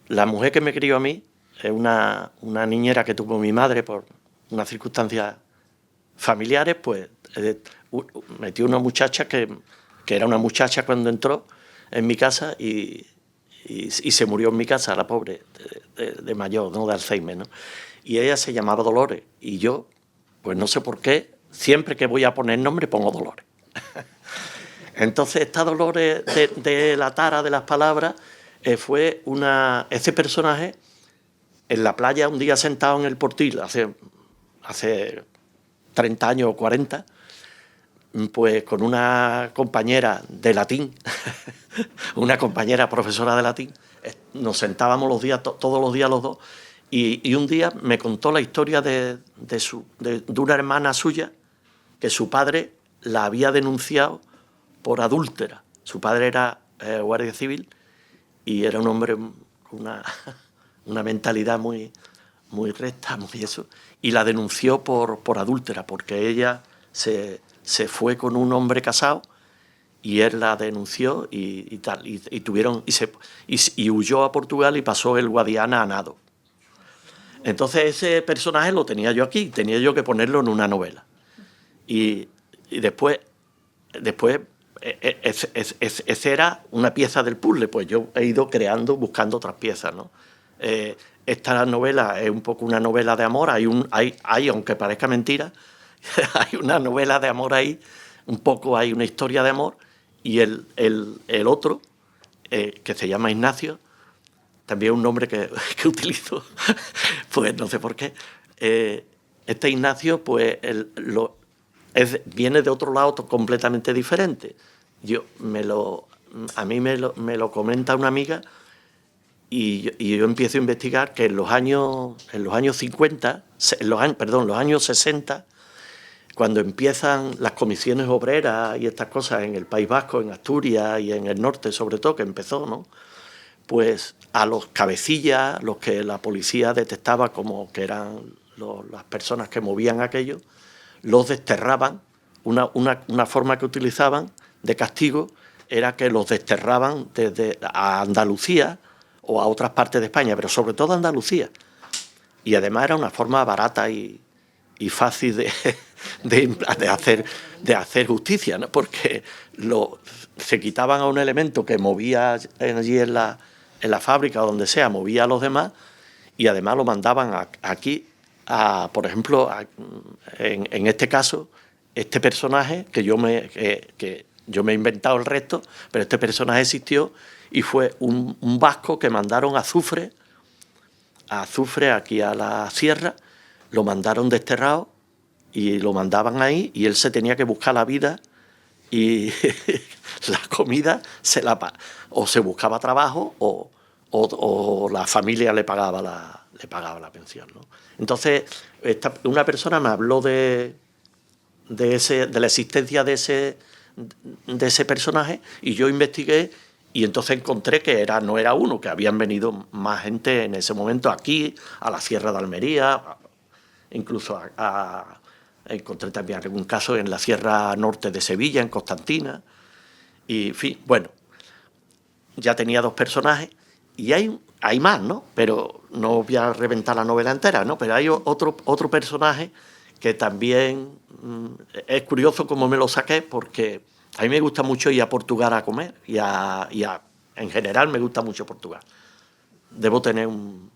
la mujer que me crió a mí es una niñera que tuvo mi madre por unas circunstancias familiares, pues metió una muchacha que era una muchacha cuando entró en mi casa y se murió en mi casa, la pobre, de mayor, ¿no? De Alzheimer, ¿no? Y ella se llamaba Dolores, y yo, pues no sé por qué, siempre que voy a poner nombre pongo Dolores. Entonces esta Dolores de la tara de las palabras fue ese personaje en la playa, un día sentado en el Portil, hace 30 años o 40, pues con una compañera de latín, una compañera profesora de latín, nos sentábamos todos los días los dos, y un día me contó la historia de una hermana suya, que su padre la había denunciado por adúltera. Su padre era guardia civil y era un hombre con una mentalidad muy recta, muy eso, y la denunció por adúltera, porque ella se fue con un hombre casado y él la denunció y tal, y huyó a Portugal y pasó el Guadiana a nado. Entonces ese personaje lo tenía yo aquí, tenía yo que ponerlo en una novela. Y después esa era una pieza del puzzle, pues yo he ido buscando otras piezas, ¿no? Esta novela es un poco una novela de amor, hay aunque parezca mentira, hay una novela de amor ahí, un poco hay una historia de amor, y el otro, que se llama Ignacio, también un nombre que utilizo, pues no sé por qué. Este Ignacio, pues viene de otro lado completamente diferente. A mí me lo comenta una amiga, y yo empiezo a investigar que en los años 50, los años 60, cuando empiezan las comisiones obreras y estas cosas en el País Vasco, en Asturias y en el norte sobre todo, que empezó, ¿no? Pues a los cabecillas, los que la policía detectaba como que eran las personas que movían aquello, los desterraban. Una forma que utilizaban de castigo era que los desterraban desde a Andalucía o a otras partes de España, pero sobre todo a Andalucía. Y además era una forma barata y fácil de hacer justicia, ¿no? Porque se quitaban a un elemento que movía allí en la fábrica o donde sea, movía a los demás, y además lo mandaban aquí por ejemplo, en este caso, este personaje, que yo me he inventado el resto, pero este personaje existió y fue un vasco que mandaron a Azufre aquí a la sierra, lo mandaron desterrado y lo mandaban ahí y él se tenía que buscar la vida y la comida o se buscaba trabajo o la familia le pagaba la pensión, ¿no? Entonces, una persona me habló de la existencia de ese personaje y yo investigué y entonces encontré que no era uno, que habían venido más gente en ese momento aquí, a la Sierra de Almería, incluso encontré también algún caso en la Sierra Norte de Sevilla, en Constantina, y en fin, bueno, ya tenía 2 personajes y hay más, ¿no? Pero no voy a reventar la novela entera, ¿no? Pero hay otro personaje que también es curioso cómo me lo saqué, porque a mí me gusta mucho ir a Portugal a comer en general me gusta mucho Portugal. Debo tener un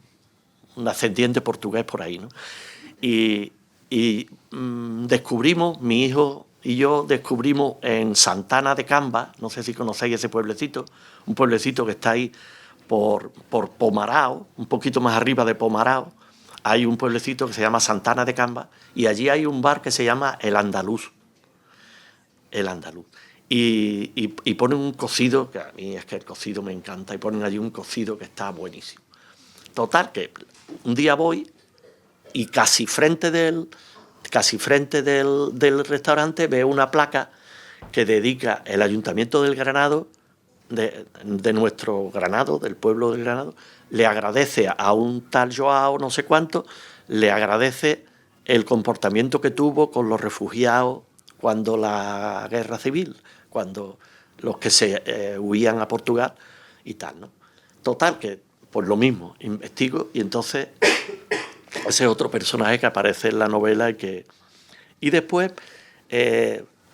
ascendiente portugués por ahí, ¿no? Y descubrimos, mi hijo y yo descubrimos en Santana de Camba, no sé si conocéis ese pueblecito, un pueblecito que está ahí por Pomarao, un poquito más arriba de Pomarao, hay un pueblecito que se llama Santana de Camba y allí hay un bar que se llama El Andaluz. El Andaluz. Y ponen un cocido, que a mí es que el cocido me encanta, y ponen allí un cocido que está buenísimo. Total, que un día voy y casi frente del restaurante veo una placa que dedica el Ayuntamiento del Granado, de nuestro Granado, del pueblo del Granado, le agradece a un tal Joao no sé cuánto, le agradece el comportamiento que tuvo con los refugiados cuando la guerra civil, cuando los que se huían a Portugal y tal, ¿no? Total, que pues lo mismo, investigo y entonces ese es otro personaje que aparece en la novela y después,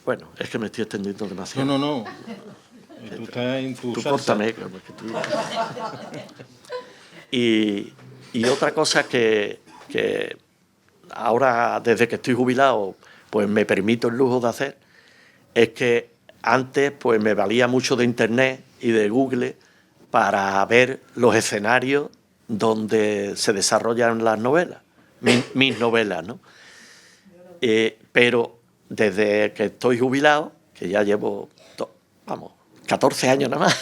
bueno, es que me estoy extendiendo demasiado. No. Tú estás en tu salsa. Córtame. Y otra cosa que ahora, desde que estoy jubilado, pues me permito el lujo de hacer, es que antes pues me valía mucho de Internet y de Google para ver los escenarios donde se desarrollan las novelas, mis novelas, ¿no? Pero desde que estoy jubilado, que ya llevo, 14 años nada más,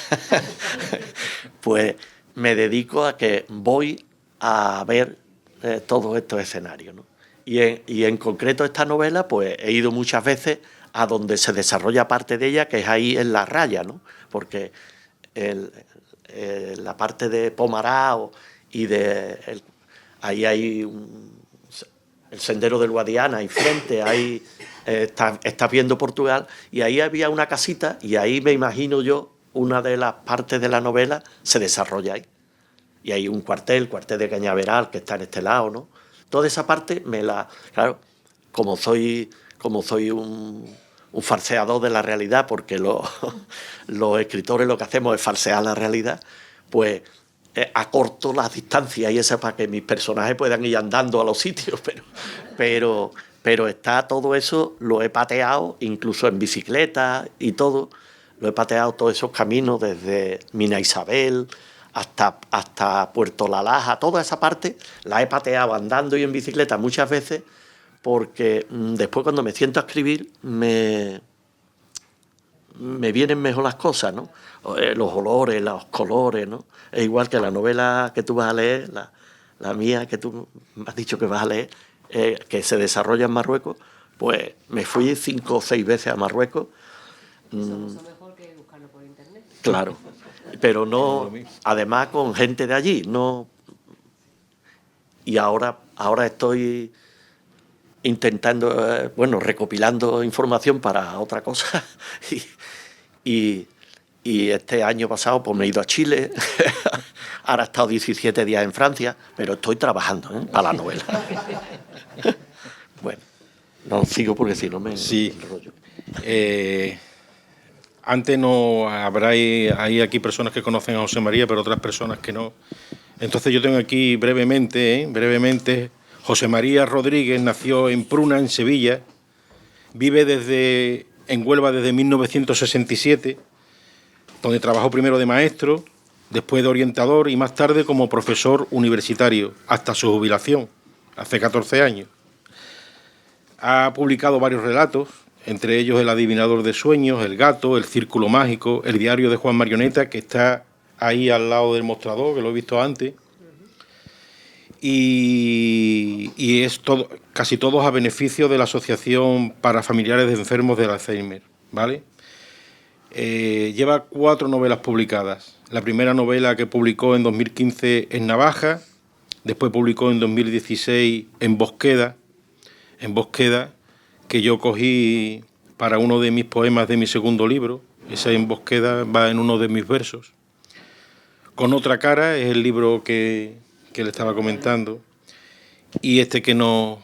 pues me dedico a que voy a ver todos estos escenarios, ¿no? Y en concreto esta novela, pues he ido muchas veces a donde se desarrolla parte de ella, que es ahí en La Raya, ¿no? Porque la parte de Pomarao y ahí hay el sendero del Guadiana y frente, ahí estás viendo Portugal, y ahí había una casita y ahí me imagino yo una de las partes de la novela se desarrolla ahí. Y hay un cuartel de Cañaveral que está en este lado, ¿no? Toda esa parte claro, como soy un falseador de la realidad, porque los escritores lo que hacemos es falsear la realidad, pues acorto las distancias y eso para que mis personajes puedan ir andando a los sitios, pero está todo eso, lo he pateado, incluso en bicicleta y todo, lo he pateado todos esos caminos desde Mina Isabel hasta Puerto La Laja, toda esa parte la he pateado andando y en bicicleta muchas veces, porque después cuando me siento a escribir me vienen mejor las cosas, ¿no? Los olores, los colores, ¿no? Es igual que la novela que tú vas a leer, la mía que tú me has dicho que vas a leer, que se desarrolla en Marruecos, pues me fui 5 o 6 veces a Marruecos. Eso mejor que buscarlo por internet. Claro, pero no, además con gente de allí, no. Y ahora estoy intentando, recopilando información para otra cosa y este año pasado pues me he ido a Chile, ahora he estado 17 días en Francia, pero estoy trabajando para la novela. Bueno, no sigo porque si no me enrollo. Antes no hay aquí personas que conocen a José María, pero otras personas que no. Entonces yo tengo aquí brevemente José María Rodríguez nació en Pruna, en Sevilla, vive en Huelva desde 1967, donde trabajó primero de maestro, después de orientador y más tarde como profesor universitario, hasta su jubilación, hace 14 años. Ha publicado varios relatos, entre ellos El adivinador de sueños, El gato, El círculo mágico, El diario de Juan Marioneta, que está ahí al lado del mostrador, que lo he visto antes, y es casi todos a beneficio de la Asociación para Familiares de Enfermos del Alzheimer, ¿vale? Lleva 4 novelas publicadas. La primera novela que publicó en 2015 es Navaja, después publicó en 2016 En Bosqueda, que yo cogí para uno de mis poemas de mi segundo libro. Esa En Bosqueda va en uno de mis versos. Con otra cara es el libro que le estaba comentando, y este que nos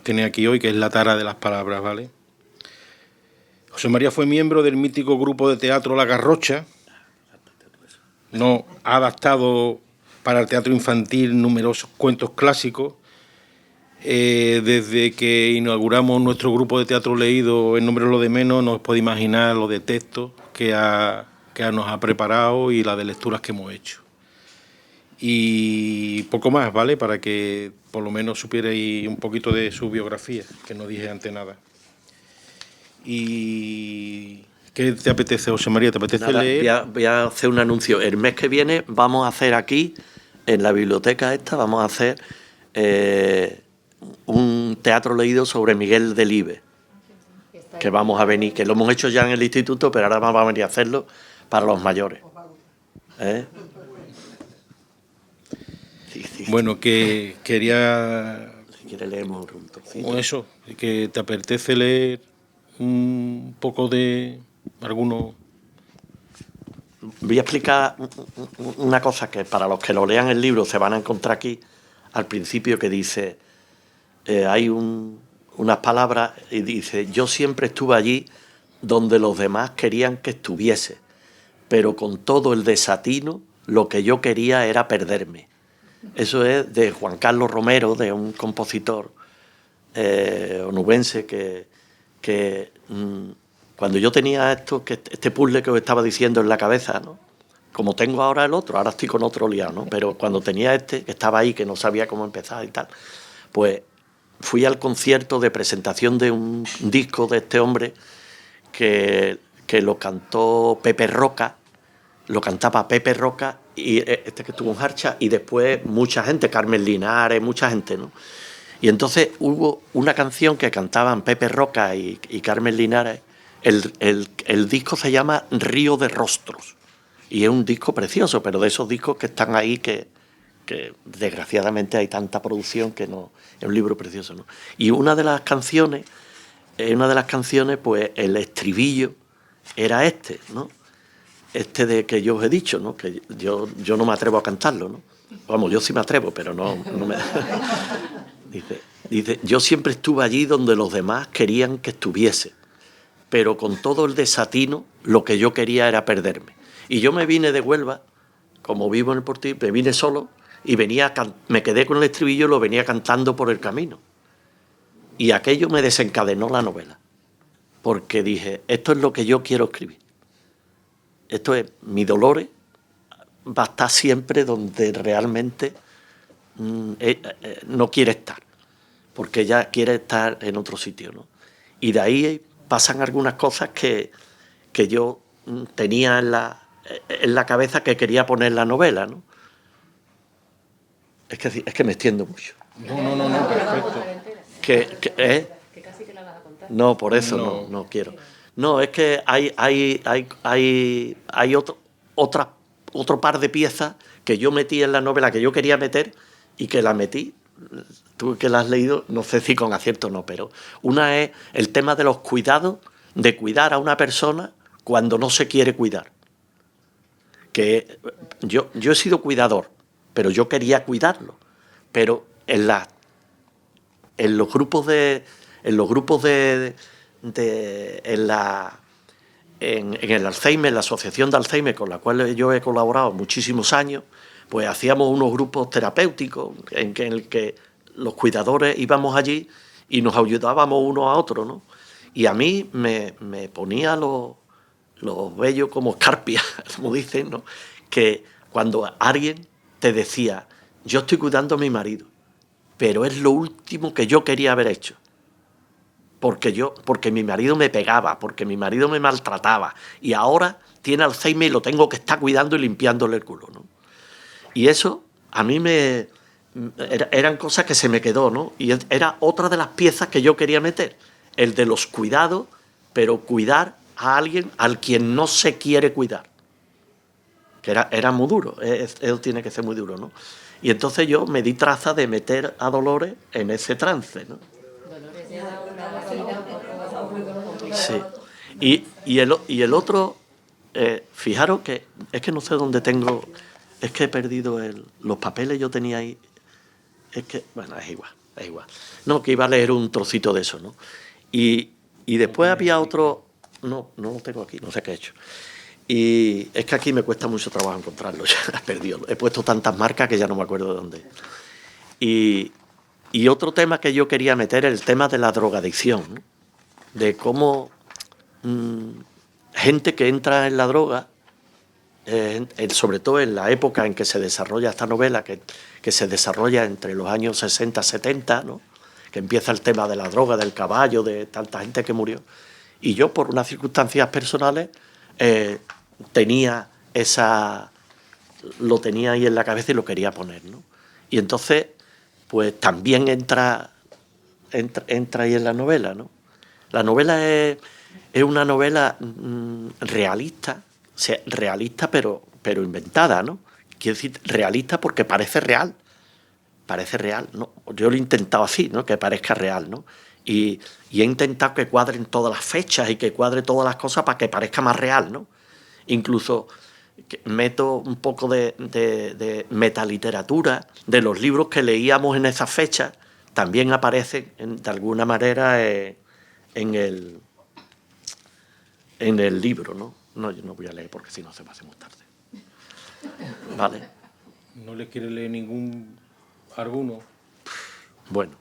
tiene aquí hoy, que es La tara de las palabras, ¿vale? José María fue miembro del mítico grupo de teatro La Garrocha. Ha adaptado para el teatro infantil numerosos cuentos clásicos. Desde que inauguramos nuestro grupo de teatro leído, El nombre es lo de menos, no os podéis imaginar lo de textos que nos ha preparado y la de lecturas que hemos hecho. Y poco más, ¿vale? Para que por lo menos supierais un poquito de su biografía, que no dije antes nada. ¿Y qué te apetece, José María? ¿Te apetece leer? Voy a hacer un anuncio. El mes que viene vamos a hacer aquí, en la biblioteca esta, vamos a hacer un teatro leído sobre Miguel Delibes, que vamos a venir, que lo hemos hecho ya en el instituto, pero ahora vamos a venir a hacerlo para los mayores. Sí. Bueno, que quería... Si quieres leemos un trocito. O eso, que te apetece leer un poco de alguno. Voy a explicar una cosa que para los que lo lean el libro se van a encontrar aquí al principio, que dice, hay unas palabras y dice: yo siempre estuve allí donde los demás querían que estuviese, pero con todo el desatino lo que yo quería era perderme. Eso es de Juan Carlos Romero, de un compositor onubense que cuando yo tenía este puzzle que os estaba diciendo en la cabeza, ¿no? Como tengo ahora el otro, ahora estoy con otro liado, ¿no? Pero cuando tenía que estaba ahí, que no sabía cómo empezar y tal, pues fui al concierto de presentación de un disco de este hombre que lo cantó Pepe Roca, lo cantaba Pepe Roca, y que estuvo en Harcha, y después mucha gente, Carmen Linares, mucha gente, ¿no? Y entonces hubo una canción que cantaban Pepe Roca y Carmen Linares. El disco se llama Río de Rostros, y es un disco precioso, pero de esos discos que están ahí que desgraciadamente hay tanta producción que no es un libro precioso, ¿no? Y una de las canciones, pues el estribillo era este, ¿no? Este de que yo os he dicho, ¿no? Que yo no me atrevo a cantarlo, ¿no? Vamos, yo sí me atrevo, pero no me... Dice, yo siempre estuve allí donde los demás querían que estuviese, pero con todo el desatino lo que yo quería era perderme. Y yo me vine de Huelva, como vivo en el Portillo, me vine solo y me quedé con el estribillo y lo venía cantando por el camino. Y aquello me desencadenó la novela, porque dije, esto es lo que yo quiero escribir. Esto es, mi Dolores va a estar siempre donde realmente no quiere estar, porque ella quiere estar en otro sitio, ¿no? Y de ahí pasan algunas cosas que yo tenía en la cabeza que quería poner en la novela, ¿no? Es que me extiendo mucho. No, perfecto. Que casi que la vas a contar. No, por eso no quiero. No, es que hay otro par de piezas que yo metí en la novela, que yo quería meter y que la metí. Tú que la has leído, no sé si con acierto o no, pero una es el tema de los cuidados, de cuidar a una persona cuando no se quiere cuidar. Que yo he sido cuidador, pero yo quería cuidarlo. Pero en los grupos en el Alzheimer, en la asociación de Alzheimer con la cual yo he colaborado muchísimos años, pues hacíamos unos grupos terapéuticos en el que los cuidadores íbamos allí y nos ayudábamos uno a otro, ¿no? Y a mí me ponía los vellos como escarpias, como dicen, ¿no? Que cuando alguien te decía, yo estoy cuidando a mi marido, pero es lo último que yo quería haber hecho. Porque mi marido me pegaba, porque mi marido me maltrataba, y ahora tiene Alzheimer y lo tengo que estar cuidando y limpiándole el culo, ¿no? Y eso a mí eran cosas que se me quedó, ¿no? Y era otra de las piezas que yo quería meter, el de los cuidados, pero cuidar a alguien al quien no se quiere cuidar. Que era muy duro, eso tiene que ser muy duro, ¿no? Y entonces yo me di traza de meter a Dolores en ese trance, ¿no? Sí. Y el otro, fijaros que es que no sé dónde tengo, es que he perdido los papeles, yo tenía ahí, es que, bueno, es igual. No, que iba a leer un trocito de eso, ¿no? Y después había otro, no lo tengo aquí, no sé qué he hecho. Y es que aquí me cuesta mucho trabajo encontrarlo, ya he perdido. He puesto tantas marcas que ya no me acuerdo de dónde. Y otro tema que yo quería meter es el tema de la drogadicción, ¿no? De cómo gente que entra en la droga, sobre todo en la época en que se desarrolla esta novela, que se desarrolla entre los años 60, 70, ¿no? Que empieza el tema de la droga, del caballo, de tanta gente que murió. Y yo, por unas circunstancias personales, lo tenía ahí en la cabeza y lo quería poner, ¿no? Y entonces, pues también entra ahí en la novela, ¿no? La novela es una novela realista, o sea, realista pero inventada, ¿no? Quiero decir, realista porque parece real, ¿no? Yo lo he intentado así, ¿no? Que parezca real, ¿no? Y he intentado que cuadren todas las fechas y que cuadre todas las cosas para que parezca más real, ¿no? Incluso meto un poco de metaliteratura, de los libros que leíamos en esas fechas, también aparecen de alguna manera en el libro, ¿no? No, yo no voy a leer porque si no se va a hacer muy tarde. ¿Vale? ¿No le quiere leer alguno? Bueno,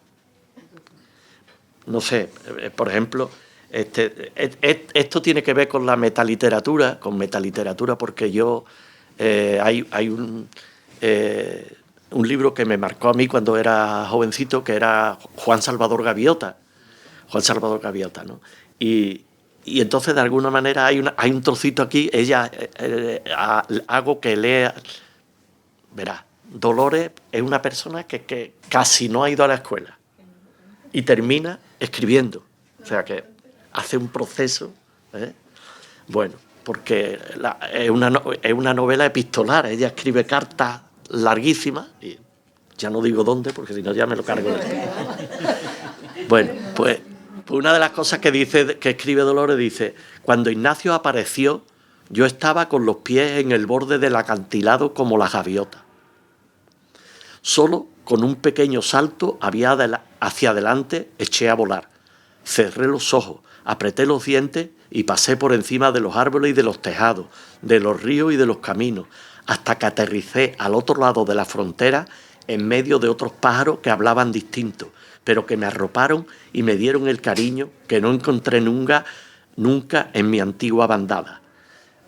no sé, por ejemplo, esto tiene que ver con la metaliteratura, porque yo hay un libro que me marcó a mí cuando era jovencito, que era Juan Salvador Gaviota, ¿no? Y entonces de alguna manera hay un trocito aquí, hago que lea, verá, Dolores es una persona que casi no ha ido a la escuela y termina escribiendo, o sea que hace un proceso, bueno, porque es una novela epistolar, ella escribe cartas larguísimas, y ya no digo dónde porque si no ya me lo cargo. Bueno, pues una de las cosas que escribe Dolores dice: cuando Ignacio apareció, yo estaba con los pies en el borde del acantilado como la gaviota. Solo con un pequeño salto hacia adelante eché a volar. Cerré los ojos, apreté los dientes y pasé por encima de los árboles y de los tejados, de los ríos y de los caminos, hasta que aterricé al otro lado de la frontera en medio de otros pájaros que hablaban distinto, pero que me arroparon y me dieron el cariño que no encontré nunca en mi antigua bandada.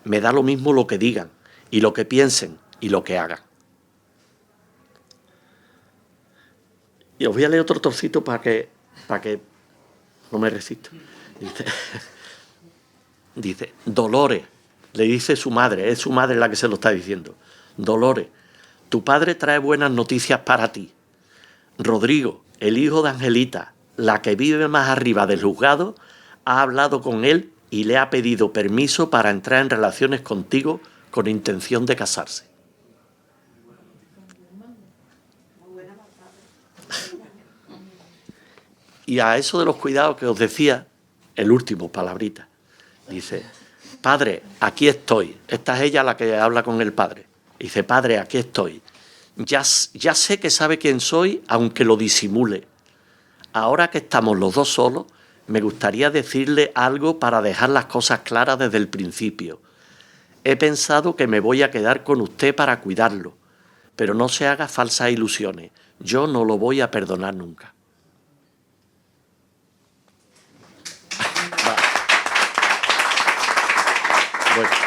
Me da lo mismo lo que digan, y lo que piensen, y lo que hagan. Y os voy a leer otro trocito para que no me resisto. Dice, Dolores, le dice su madre, es su madre la que se lo está diciendo. Dolores, tu padre trae buenas noticias para ti. Rodrigo, el hijo de Angelita, la que vive más arriba del juzgado, ha hablado con él y le ha pedido permiso para entrar en relaciones contigo con intención de casarse. Y a eso de los cuidados que os decía, el último, palabrita, dice, padre, aquí estoy. Esta es ella la que habla con el padre. Dice, padre, aquí estoy. Ya sé que sabe quién soy, aunque lo disimule. Ahora que estamos los dos solos, me gustaría decirle algo para dejar las cosas claras desde el principio. He pensado que me voy a quedar con usted para cuidarlo, pero no se haga falsas ilusiones. Yo no lo voy a perdonar nunca. Va. Bueno.